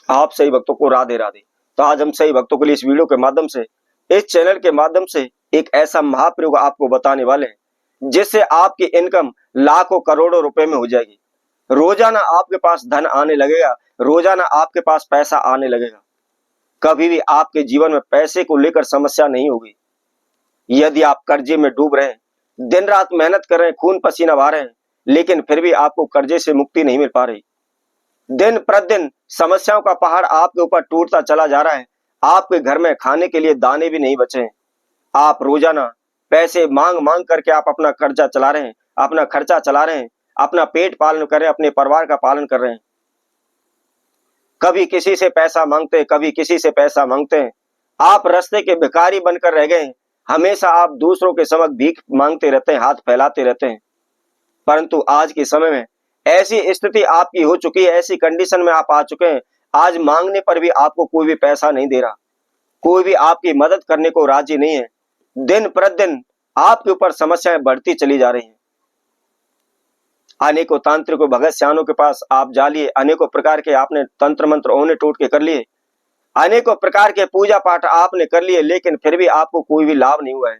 आप सही भक्तों को राधे राधे। तो आज हम सही भक्तों के लिए इस वीडियो के माध्यम से, इस चैनल के माध्यम से एक ऐसा महाप्रयोग आपको बताने वाले हैं जिससे आपकी इनकम लाखों करोड़ों रुपए में हो जाएगी। रोजाना आपके पास धन आने लगेगा, रोजाना आपके पास पैसा आने लगेगा। कभी भी आपके जीवन में पैसे को लेकर समस्या नहीं होगी। यदि आप कर्जे में डूब रहे हैं, दिन रात मेहनत कर रहे हैं, खून पसीना बहा रहे हैं, लेकिन फिर भी आपको कर्जे से मुक्ति नहीं मिल पा रही, दिन प्रतिदिन समस्याओं का पहाड़ आपके ऊपर टूटता चला जा रहा है, आपके घर में खाने के लिए दाने भी नहीं बचे हैं, आप रोजाना पैसे मांग मांग करके आप अपना कर्जा चला रहे हैं, अपना खर्चा चला रहे हैं, अपना पेट पालन कर रहे हैं, अपने परिवार का पालन कर रहे हैं। कभी किसी से पैसा मांगते हैं, कभी किसी से पैसा मांगते हैं। आप रास्ते के भिखारी बनकर रह गए हैं। हमेशा आप दूसरों के समक्ष भीख मांगते रहते हैं, हाथ फैलाते रहते हैं। परंतु आज के समय में ऐसी स्थिति आपकी हो चुकी है, ऐसी कंडीशन में आप आ चुके हैं, आज मांगने पर भी आपको कोई भी पैसा नहीं दे रहा, कोई भी आपकी मदद करने को राजी नहीं है। दिन प्रतिदिन आपके ऊपर समस्याएं बढ़ती चली जा रही हैं। अनेकों तांत्रिकों भगत सियानों के पास आप जा लिए, अनेकों प्रकार के आपने तंत्र मंत्र ओने टोट के कर लिए, अनेकों प्रकार के पूजा पाठ आपने कर लिए, लेकिन फिर भी आपको कोई भी लाभ नहीं हुआ है।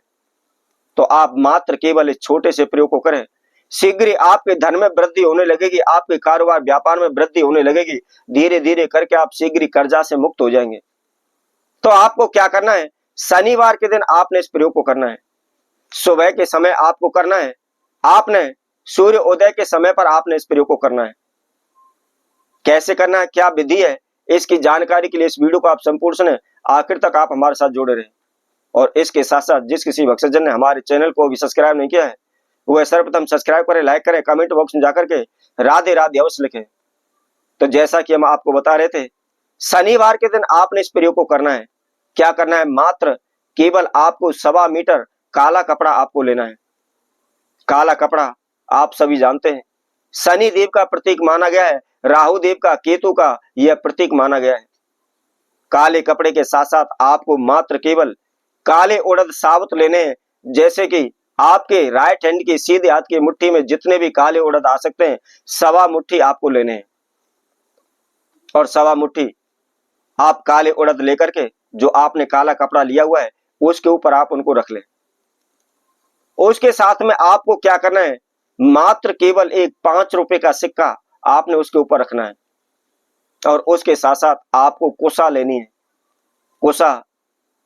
तो आप मात्र केवल इस छोटे से प्रयोग को करें, शीघ्र ही आपके धन में वृद्धि होने लगेगी, आपके कारोबार व्यापार में वृद्धि होने लगेगी। धीरे धीरे करके आप शीघ्र ही कर्जा से मुक्त हो जाएंगे। तो आपको क्या करना है, शनिवार के दिन आपने इस प्रयोग को करना है। सुबह के समय आपको करना है, आपने सूर्य उदय के समय पर आपने इस प्रयोग को करना है। कैसे करना है, क्या विधि है, इसकी जानकारी के लिए इस वीडियो को आप संपूर्ण सुने, आखिर तक आप हमारे साथ जुड़े रहें। और इसके साथ साथ जिस किसी भक्तजन ने हमारे चैनल को अभी सब्सक्राइब नहीं किया है, वह सर्वप्रथम सब्सक्राइब करें, लाइक करें, कमेंट बॉक्स में जाकर के राधे राधे अवश्य लिखें। तो जैसा कि हम आपको बता रहे थे, शनिवार के दिन आपने इस प्रयोग को करना है। क्या करना है, मात्र केवल आपको 1.25 मीटर काला कपड़ा आपको लेना है। काला कपड़ा आप सभी जानते हैं, शनि देव का प्रतीक माना गया है, राहु देव का, केतु का यह प्रतीक माना गया है। काले कपड़े के साथ साथ आपको मात्र केवल काले उड़द साबुत लेने हैं। जैसे कि आपके राइट हैंड की सीधे हाथ की मुट्ठी में जितने भी काले उड़द आ सकते हैं, 1.25 मुट्ठी आपको लेने हैं। और 1.25 मुट्ठी आप काले उड़द लेकर के जो आपने काला कपड़ा लिया हुआ है उसके ऊपर आप उनको रख लें। उसके साथ में आपको क्या करना है, मात्र केवल एक 5 रुपए का सिक्का आपने उसके ऊपर रखना है। और उसके साथ साथ आपको कुशा लेनी है। कुशा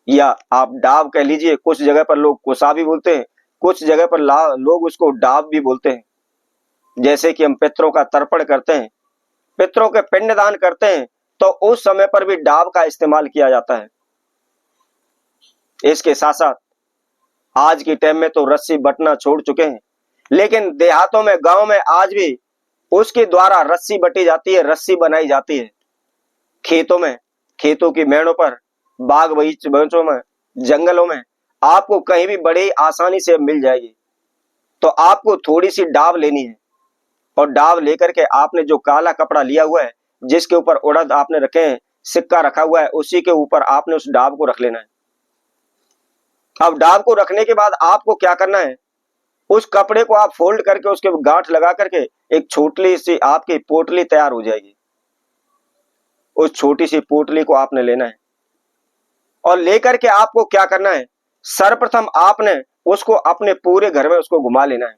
या आप डाब कह लीजिए, कुछ जगह पर लोग कुशा भी बोलते हैं, कुछ जगह पर लोग उसको डाब भी बोलते हैं। जैसे कि हम पितरों का तर्पण करते हैं, पितरों के पिंडदान करते हैं, तो उस समय पर भी डाब का इस्तेमाल किया जाता है। इसके साथ साथ आज के टाइम में तो रस्सी बटना छोड़ चुके हैं, लेकिन देहातों में, गांव में आज भी उसके द्वारा रस्सी बटी जाती है, रस्सी बनाई जाती है। खेतों में, खेतों की मेड़ों पर, बाग बगीचों में, जंगलों में आपको कहीं भी बड़ी आसानी से मिल जाएगी। तो आपको थोड़ी सी डाब लेनी है, और डाब लेकर के आपने जो काला कपड़ा लिया हुआ है, जिसके ऊपर उड़द आपने रखे हैं, सिक्का रखा हुआ है, उसी के ऊपर आपने उस डाब को रख लेना है। अब डाब को रखने के बाद आपको क्या करना है, उस कपड़े को आप फोल्ड करके उसके गांठ लगा करके एक छोटी सी आपकी पोटली तैयार हो जाएगी। उस छोटी सी पोटली को आपने लेना है, और लेकर के आपको क्या करना है, सर्वप्रथम आपने उसको अपने पूरे घर में उसको घुमा लेना है।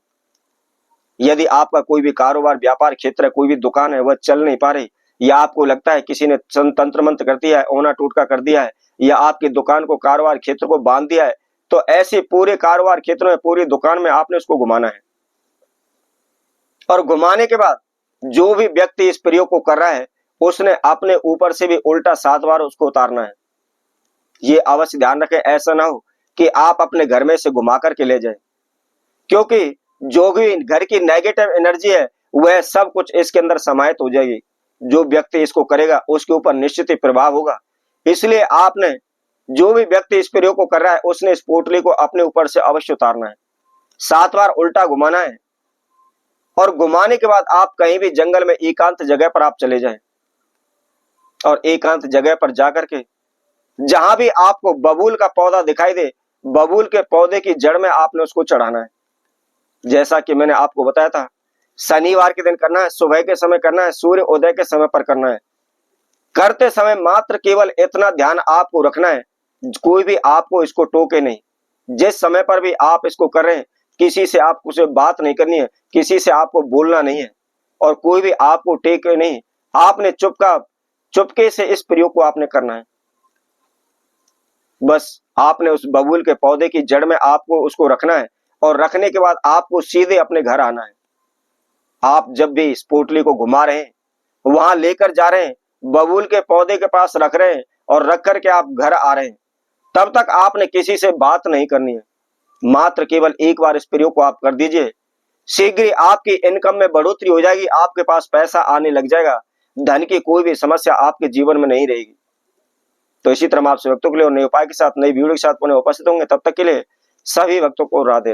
यदि आपका कोई भी कारोबार व्यापार क्षेत्र है, कोई भी दुकान है, वह चल नहीं पा रही, या आपको लगता है किसी ने तंत्र मंत्र कर दिया है, ओना टोटका कर दिया है, या आपकी दुकान को, कारोबार क्षेत्र को बांध दिया है, तो ऐसे पूरे कारोबार क्षेत्र में, पूरी दुकान में आपने उसको घुमाना है। और घुमाने के बाद जो भी व्यक्ति इस प्रयोग को कर रहा है, उसने अपने ऊपर से भी उल्टा 7 बार उसको उतारना है। ये अवश्य ध्यान रखें, ऐसा ना हो कि आप अपने घर में से घुमा करके ले जाए, क्योंकि जो भी घर की नेगेटिव एनर्जी है वह सब कुछ इसके अंदर समाहित हो जाएगी। जो व्यक्ति इसको करेगा उसके ऊपर निश्चित ही प्रभाव होगा। इसलिए आपने, जो भी व्यक्ति इस प्रयोग को कर रहा है, उसने इस पोटली को अपने ऊपर से अवश्य उतारना है, 7 बार उल्टा घुमाना है। और घुमाने के बाद आप कहीं भी जंगल में एकांत जगह पर आप चले जाएं, और एकांत जगह पर जाकर के जहां भी आपको बबूल का पौधा दिखाई दे, बबूल के पौधे की जड़ में आपने उसको चढ़ाना है। जैसा कि मैंने आपको बताया था, शनिवार के दिन करना है, सुबह के समय करना है, सूर्य उदय के समय पर करना है। करते समय मात्र केवल इतना ध्यान आपको रखना है, कोई भी आपको इसको टोके नहीं। जिस समय पर भी आप इसको कर रहे हैं, किसी से आपको से बात नहीं करनी है, किसी से आपको बोलना नहीं है और कोई भी आपको टेके नहीं। आपने चुपके से इस प्रयोग को आपने करना है। बस आपने उस बबूल के पौधे की जड़ में आपको उसको रखना है और रखने के बाद आपको सीधे अपने घर आना है। आप जब भी इस पोटली को घुमा रहे हैं, वहां लेकर जा रहे हैं, बबूल के पौधे के पास रख रहे हैं और रख करके आप घर आ रहे हैं, तब तक आपने किसी से बात नहीं करनी है। मात्र केवल एक बार इस प्रयोग को आप कर दीजिए, शीघ्र ही आपकी इनकम में बढ़ोतरी हो जाएगी, आपके पास पैसा आने लग जाएगा, धन की कोई भी समस्या आपके जीवन में नहीं रहेगी। तो इसी तरह हम आपसे भक्तों के लिए और नए उपाय के साथ नई वीडियो के साथ पुनः उपस्थित होंगे। तब तक के लिए सभी भक्तों को राधे राधे।